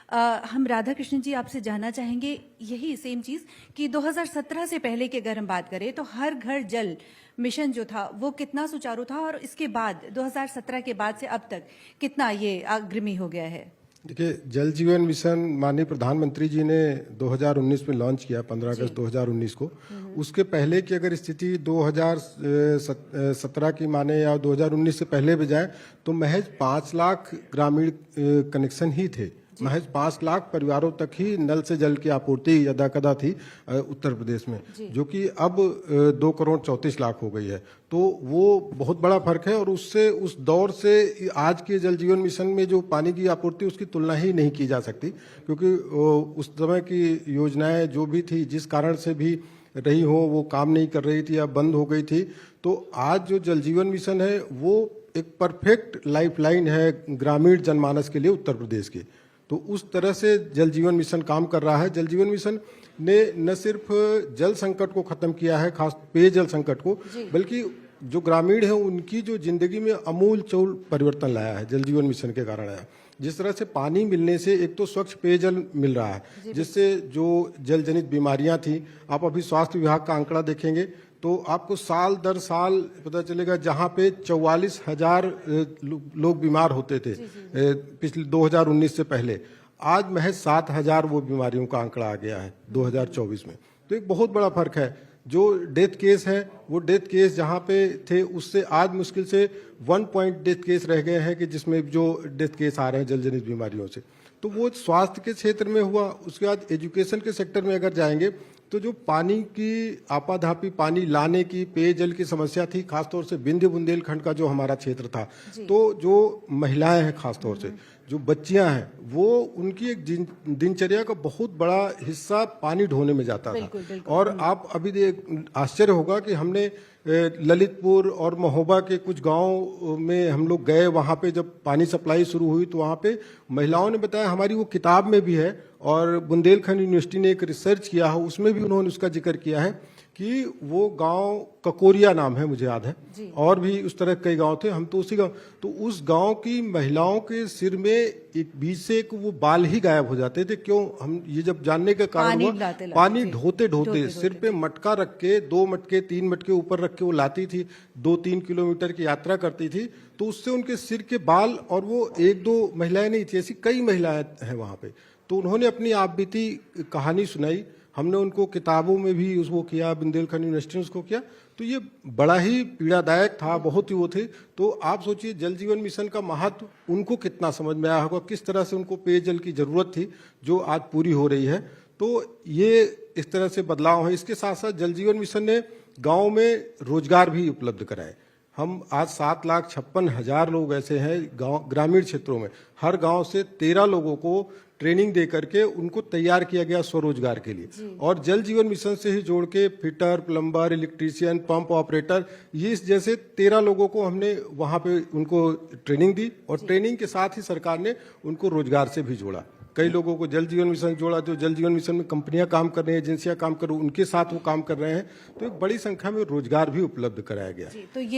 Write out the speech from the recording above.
हम राधा कृष्णन जी आपसे जानना चाहेंगे यही सेम चीज कि 2017 से पहले की अगर हम बात करें तो हर घर जल मिशन जो था वो कितना सुचारू था और इसके बाद 2017 के बाद से अब तक कितना ये अग्रणी हो गया है? देखिए, जल जीवन मिशन माननीय प्रधानमंत्री जी ने 2019 में लॉन्च किया, 15 अगस्त 2019 को। उसके पहले की अगर स्थिति 2017 की माने या 2019 से पहले भी जाए तो महज 5 लाख ग्रामीण कनेक्शन ही थे। महज 5 लाख परिवारों तक ही नल से जल की आपूर्ति यदाकदा थी उत्तर प्रदेश में, जो कि अब 2 करोड़ 34 लाख हो गई है। तो वो बहुत बड़ा फर्क है और उससे उस दौर से आज के जल जीवन मिशन में जो पानी की आपूर्ति उसकी तुलना ही नहीं की जा सकती, क्योंकि उस समय की योजनाएं जो भी थी जिस कारण से भी रही हो वो काम नहीं कर रही थी या बंद हो गई थी। तो आज जो जल जीवन मिशन है वो एक परफेक्ट लाइफलाइन है ग्रामीण जनमानस के लिए उत्तर प्रदेश की। तो उस तरह से जल जीवन मिशन काम कर रहा है। जल जीवन मिशन ने न सिर्फ जल संकट को खत्म किया है, खास पेयजल संकट को, बल्कि जो ग्रामीण है उनकी जो जिंदगी में अमूल चौल परिवर्तन लाया है, जल जीवन मिशन के कारण आया। जिस तरह से पानी मिलने से एक तो स्वच्छ पेयजल मिल रहा है, जिससे जो जल जनित बीमारियां थी, आप अभी स्वास्थ्य विभाग का आंकड़ा देखेंगे तो आपको साल दर साल पता चलेगा, जहां पे 44,000 लोग बीमार होते थे पिछले 2019 से पहले, आज महज 7,000 वो बीमारियों का आंकड़ा आ गया है 2024 में। तो एक बहुत बड़ा फर्क है। जो डेथ केस है वो डेथ केस जहां पे थे उससे आज मुश्किल से 1 पॉइंट डेथ केस रह गए हैं कि जिसमें जो डेथ केस आ रहे हैं जल जनित बीमारियों से। तो वो स्वास्थ्य के क्षेत्र में हुआ। उसके बाद एजुकेशन के सेक्टर में अगर जाएंगे तो जो पानी की आपाधापी पानी लाने की पेयजल की समस्या थी, खासतौर से विंध्य बुंदेलखंड का जो हमारा क्षेत्र था, तो जो महिलाएं हैं खासतौर से जो बच्चियां हैं वो उनकी एक दिनचर्या का बहुत बड़ा हिस्सा पानी ढोने में जाता था। और आप अभी आश्चर्य होगा कि हमने ललितपुर और महोबा के कुछ गांव में हम लोग गए, वहां पे जब पानी सप्लाई शुरू हुई तो वहां पे महिलाओं ने बताया, हमारी वो किताब में भी है और बुंदेलखंड यूनिवर्सिटी ने एक रिसर्च किया है उसमें भी उन्होंने उसका जिक्र किया है कि वो गांव ककोरिया नाम है, मुझे याद है, और भी उस तरह कई गांव थे। हम तो उसी गांव, तो उस गांव की महिलाओं के सिर में एक बीच से एक वो बाल ही गायब हो जाते थे। क्यों? हम ये जब जानने का कारण हुआ, पानी ढोते ढोते सिर पे मटका रख के 2 मटके 3 मटके ऊपर रख के वो लाती थी, 2-3 किलोमीटर की यात्रा करती थी। तो उससे उनके सिर के बाल, और वो 1-2 महिलाएं नहीं थी, ऐसी कई महिलाएं हैं वहां पे। तो उन्होंने अपनी आप बीती कहानी सुनाई, हमने उनको किताबों में भी उसको किया, बुंदेलखंड यूनिवर्सिटी ने उसको किया। तो ये बड़ा ही पीड़ादायक था, बहुत ही वो थे। तो आप सोचिए जल जीवन मिशन का महत्व उनको कितना समझ में आया होगा, किस तरह से उनको पेयजल की जरूरत थी जो आज पूरी हो रही है। तो ये इस तरह से बदलाव है। इसके साथ साथ जल जीवन मिशन ने गाँव में रोजगार भी उपलब्ध कराए। हम आज 7,56,000 लोग ऐसे हैं गांव ग्रामीण क्षेत्रों में, हर गांव से 13 लोगों को ट्रेनिंग दे करके उनको तैयार किया गया स्वरोजगार के लिए। और जल जीवन मिशन से ही जोड़ के fitter, plumber, electrician, pump operator, ये जैसे 13 लोगों को हमने वहां पे उनको ट्रेनिंग दी और ट्रेनिंग के साथ ही सरकार ने उनको रोजगार से भी जोड़ा। कई लोगों को जल जीवन मिशन जोड़ा, जो जल जीवन मिशन में कंपनियां काम कर रही हैं, एजेंसियां काम कर रही हैं, उनके साथ वो काम कर रहे हैं। तो एक बड़ी संख्या में रोजगार भी उपलब्ध कराया गया। तो ये